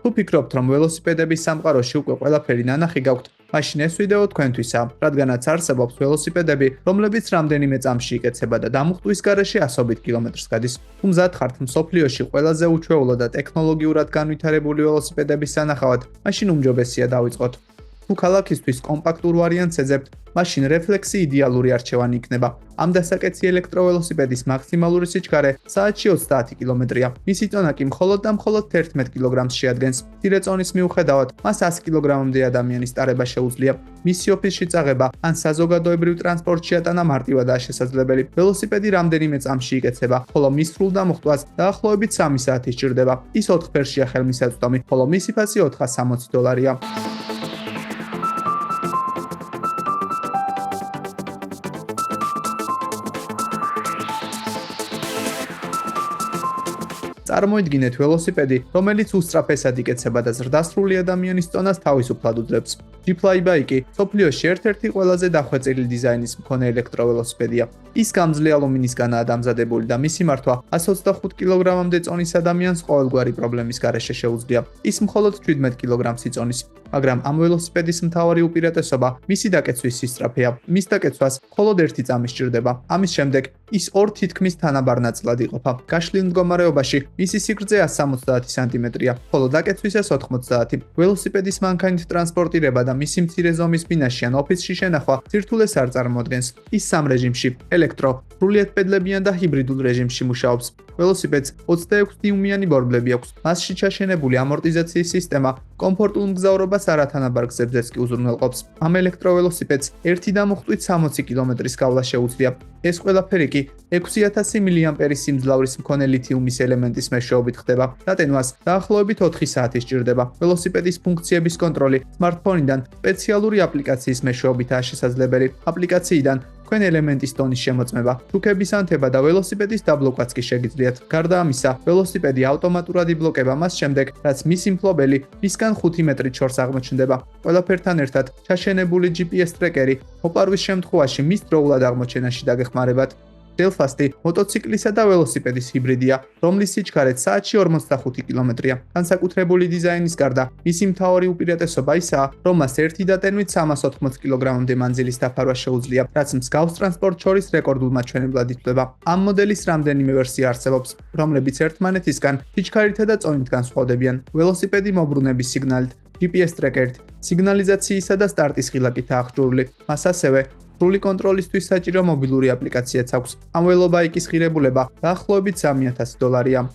თუ ფიქრობთ, რომ ველოსიპედების სამყაროში უკვე ყველაფერი ნანახი გაქვთ, მაშინ ეს ვიდეო თქვენთვისაა, რადგანაც არსებობს ველოსიპედები, რომლებიც რამდენიმე წამში იკეცება და დამუხტვის გარეშე 100 კილომეტრს გადის. თუ მზად ხართ მსოფლიოში ყველაზე უჩვეულო და ტექნოლოგიურად განვითარებული ველოსიპედების სანახავად, მაშინ უმჯობესია დავიწყოთ. თუ ქალაქისთვის კომპაქტურ ვარიანტს ეძებთ, მაშინ რეფლექსი იდეალური არჩევანი იქნება. ამ დასაკეცი ელექტროველოსიპედის მაქსიმალური სიჩქარე საათში 30 კილომეტრია. მისი წონა კი მხოლოდ და მხოლოდ 11 კილოგრამს შეადგენს. მცირე წონის მიუხედავად, მას 100 კილოგრამამდე ადამიანის ტარება შეუძლია. მისი ოფისში წაღება ან საზოგადოებრივ ტრანსპორტში ატანა მარტივადაა შესაძლებელი. ველოსიპედი რამდენიმე წამში იკეცება, ხოლო მის სრულ დამუხტვას დაახლოებით 3 საათი სჭირდება. ის 4 ფერშია ხელმისაწვდომი, ხოლო მისი ფასი $460. წარმოიდგინეთ ველოსიპედი, რომელიც უსწრაფესად იკეცება და ზრდასრული ადამიანის წონას თავისუფლად უძრებს. G-Fly ბაიკი სოფლიოში ერთ-ერთი ყველაზე დახვეწილი დიზაინის მქონე ელექტროველოსიპედია. ის გამძლე ალუმინისგანაა დამზადებული და მისი მართვა 125 კილოგრამამდე წონის ადამიანს ყოველგვარი პრობლემის გარეშე შეუძლია. ის მხოლოდ 17 კილოგრამს იწონის. მაგრამ ამ ველოსიპედის მთავარი უპირატესობა მისი დაკეცვის სისწრაფეა. მის დაკეცვას მხოლოდ 1 წამი სჭირდება. ამის შემდეგ ის 2 თითქმის თანაბარ ნაწილად იყოფა. გაშლილ მდგომარეობაში მისი სიგრძე 170 სანტიმეტრია, ხოლო დაკეცვისას 90. ველოსიპედის მანქანით ტრანსპორტირება და მისი მცირე ზომის ბინაში ან ოფისში შენახვა სირთულეს არ წარმოადგენს. ის 3 რეჟიმში, ელექტრო, სრულიად პედლებიან და ჰიბრიდულ რეჟიმში მუშაობს. ველოსიპედს 26 დიუმიანი ბორბლები აქვს. მასში ჩაშენებული ამორტიზაციის სისტემა კომფორტულ მგზავრობას არათანაბარ გზებზეც კი უზრუნველყოფს. ამ ელექტროველოსიპედს ერთი დამუხტვით 60 კილომეტრის გავლა შეუძლია. ეს ყველაფერი კი 6000 მილიამპერის სიმძლავრის მქონე ლითიუმის ელემენტის მეშვეობით ხდება. დატენვას დაახლოებით 4 საათი სჭირდება. ველოსიპედის ფუნქციების კონტროლი სმარტფონიდან სპეციალური აპლიკაციის მეშვეობითაა შესაძლებელი. აპლიკაციიდან თქვენ ელემენტის ტონის შემოწმება, შუქების ანთება და ველოსიპედის დაბლოკვაც კი შეგიძლიათ. გარდა ამისა, ველოსიპედი ავტომატურად იბლოკება მას შემდეგ, რაც მისი მფლობელი მისგან 5 მეტრით შორს აღმოჩნდება. ყველაფერთან ერთად ჩაშენებული GPS ტრეკერი მოპარვის შემთხვევაში მის დროულად აღმოჩენაში დაგეხმარებათ. Delfast-ი მოტოციკლისა და ველოსიპედის ჰიბრიდია, რომლის სიჩქარეც საათში 45 კილომეტრია. განსაკუთრებული დიზაინის გარდა, მისი მთავარი უპირატესობა ისაა, რომ მას ერთი დატენვით 380 კილოგრამამდე მანძილის დაფარვა შეუძლია, რაც მსგავს ტრანსპორტ შორის რეკორდულ მაჩვენებლად ითვლება. ამ მოდელის რამდენიმე ვერსია არსებობს, რომლებიც ერთმანეთისგან სიჩქარითა და წონით განსხვავდებიან. ველოსიპედი მოbrunების სიგნალით, GPS ტრეკერით, სიგნალიზაციისა და სტარტის ღილაკითაა აღჭურვილი. მას ასევე სრული კონტროლისთვის საჭირო მობილური აპლიკაციაც აქვს. ამ ველობაიკის ღირებულება დაახლოებით $3000.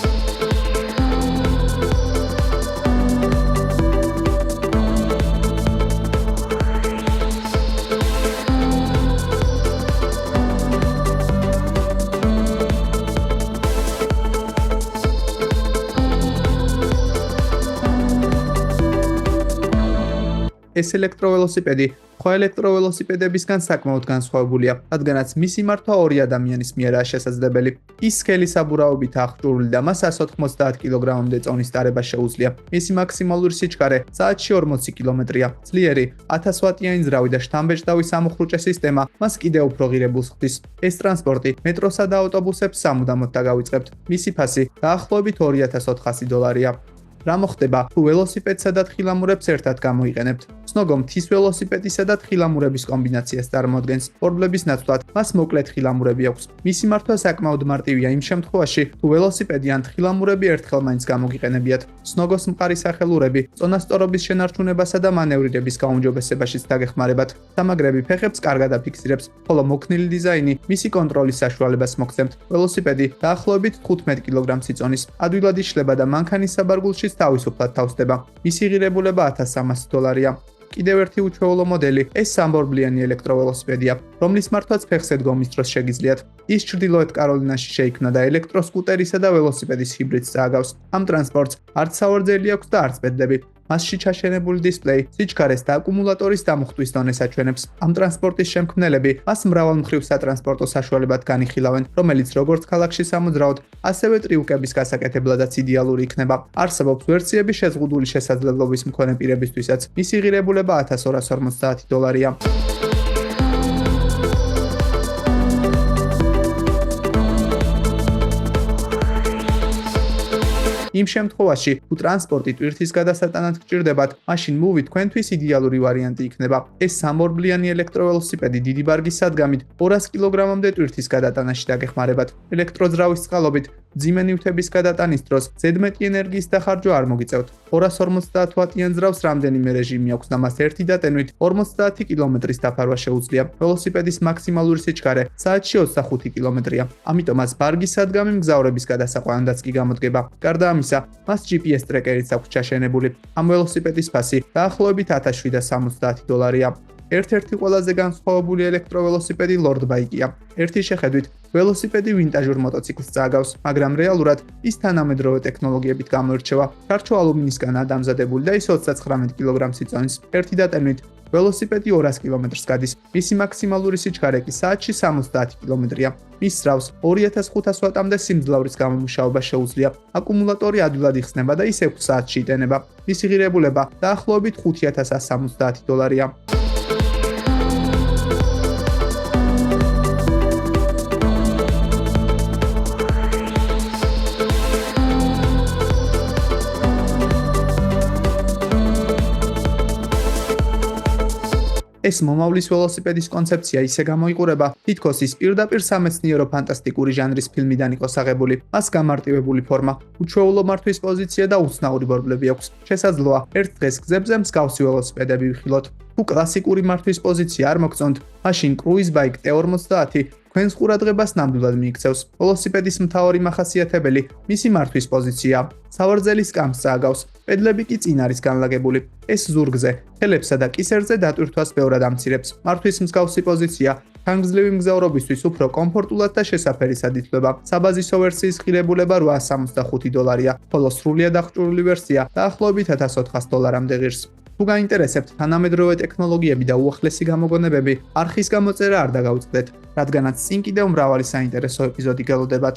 ეს ელექტროველოსიპედი სხვა ელექტროველოსიპედებისგან საკმაოდ განსხვავებულია, რადგანაც მისი მართვა 2 ადამიანის მიერაა შესაძლებელი. ის სქელი საბურავობით აღჭურვილი და მას 190 კილოგრამამდე წონის ტარება შეუძლია. მისი მაქსიმალური სიჩქარე საათში 40 კილომეტრია. ძლიერი 1000 ვატიანი ძრავი და შთამბეჭდავი სამუხრუჭე სისტემა მას კიდევ უფრო ღირებულს ხდის. ეს ტრანსპორტი მეტროსა და ავტობუსებს სამუდამოდ დაგავიწყებთ. მისი ფასი დაახლოებით $2400. რა მოხდება, თუ ველოსიპედსა და თხილამურებს ერთად გამოიყენებთ? სნოგო მთის ველოსიპედისა და თხილამურების კომბინაციას წარმოადგენს. ბორბლების ნაცვლად მას მოკლე თხილამურები აქვს. მისი მართვა საკმაოდ მარტივია იმ შემთხვევაში, თუ ველოსიპედი ან თხილამურები ერთხელ მაინც გამოგიყენებიათ. სნოგოს მყარი სახელურები წონასწორობის შენარჩუნებასა და მანევრირების გაუმჯობესებაშიც დაგეხმარებათ. სამაგრები ფეხებს კარგად აფიქსირებს, ხოლო მოქნილი დიზაინი მისი კონტროლის საშუალებას მოგცემთ. ველოსიპედი დაახლოებით 15 კილოგრამს იწონის. ადვილად იშლება და მანქანის საბარგულში თავისუფლად თავსდება. მისი ღირებულება $1300. კიდევ ერთი უჩვეულო მოდელი ეს სამბორბლიანი ელექტროველოსიპედია, რომლის მართვაც ფეხზე დგომის დროს შეგიძლიათ. ის ჩრდილოეთ კაროლინაში შეიქმნა და ელექტროსკუტერისა და ველოსიპედის ჰიბრიდს წააგავს. ამ ტრანსპორტს არც სავარძელი აქვს და არც პედლები. მასში ჩაშენებული დისპლეი სიჩქარეს და აკუმულატორის დამუხტვის დონეს აჩვენებს. ამ ტრანსპორტის შემქმნელები მას მრავალმხრივ სატრანსპორტო საშუალებად განიხილავენ, რომელიც როგორც ქალაქში სამოძრაოდ, ასევე ტრიუკების გასაკეთებლადაც იდეალური იქნება. არსებობს ვერსიები შეზღუდული შესაძლებლობის მქონე პირებისთვისაც. მისი ღირებულება $1250. იმ შემთხვევაში, თუ ტრანსპორტი ტვირთის გადასატანად გჭირდებათ, მაშინ მუვი თქვენთვის იდეალური ვარიანტი იქნება. ეს სამორბლიანი ელექტროველოსიპედი დიდი ბარგის სადგამით 200 კილოგრამამდე ტვირთის გადატანაში დაგეხმარებათ. ელექტროძრავის წყალობით მძიმე ნივთების გადატანის დროს ზედმეტი ენერგიის დახარჯვა არ მოგიწევთ. 250 ვატიან ძრავს რამდენიმე რეჟიმი აქვს და მას ერთი დატენვით 50 კილომეტრის დაფარვა შეუძლია. ველოსიპედის მაქსიმალური სიჩქარე საათში 25 კილომეტრია. ამიტომაც ბარგის სადგამი მგზავრების გადასაყვანადაც კი გამოდგება. გარდა ამისა, მას GPS ტრეკერიც აქვს ჩაშენებული. ამ ველოსიპედის ფასი დაახლოებით $1770. ერთ-ერთი ყველაზე განსხვავებული ელექტროველოსიპედი Lord Bike-ია. ერთი შეხედვით, ველოსიპედი ვინტაჟურ მოტოციკლს წააგავს, მაგრამ რეალურად ის თანამედროვე ტექნოლოგიებით გამოირჩევა. ქარჩო ალუმინისგანაა დამზადებული და ის 29 კილოგრამს იწონის. ერთი დატენვით ველოსიპედი 200 კილომეტრს გადის. მისი მაქსიმალური სიჩქარე კი საათში 70 კილომეტრია. მის ძრავს 2500 ვატამდე სიმძლავრის გამომუშავება შეუძლია. აკუმულატორი ადვილად იხსნება და ის 6 საათში იტენება. მისი ღირებულება დაახლოებით $5170. ეს მომავლის ველოსიპედის კონცეფცია ისე გამოიყურება, თითქოს ის პირდაპირ სამეცნიერო ფანტასტიკური ჟანრის ფილმიდან იყოს აღებული. მას გამარტივებული ფორმა, უჩვეულო მართვის პოზიცია და უცნაური ბორბლები აქვს. შესაძლოა, ერთ დღეს გზებზე მსგავსი ველოსიპედები ვიხილოთ. თუ კლასიკური მართვის პოზიცია არ მოგწონთ, მაშინ Cruise Bike T50 თქვენს ყურადღებას ნამდვილად მიიქცევს. ველოსიპედის მთავარი მახასიათებელი მისი მართვის პოზიციაა. სავარძელი სკამს წააგავს, პედლები კი წინ არის განლაგებული. ეს ზურგზე, ხელებსა და კისერზე დატვირთვას ბევრად ამცირებს. მართვის მსგავსი პოზიცია ხანგრძლივი მგზავრობისთვის უფრო კომფორტულად და შესაფერისად ითვლება. საბაზისო ვერსიის ღირებულება $865, ხოლო სრულიად აღჭურვილი ვერსია დაახლოებით $1400-მდე ღირს. თუ გაინტერესებთ თანამედროვე ტექნოლოგიები და უახლესი გამოგონებები, არხის გამოწერა არ დაგაუწყდეთ, რადგანაც წინ კიდევ მრავალი საინტერესო ეპიზოდი გელოდებათ.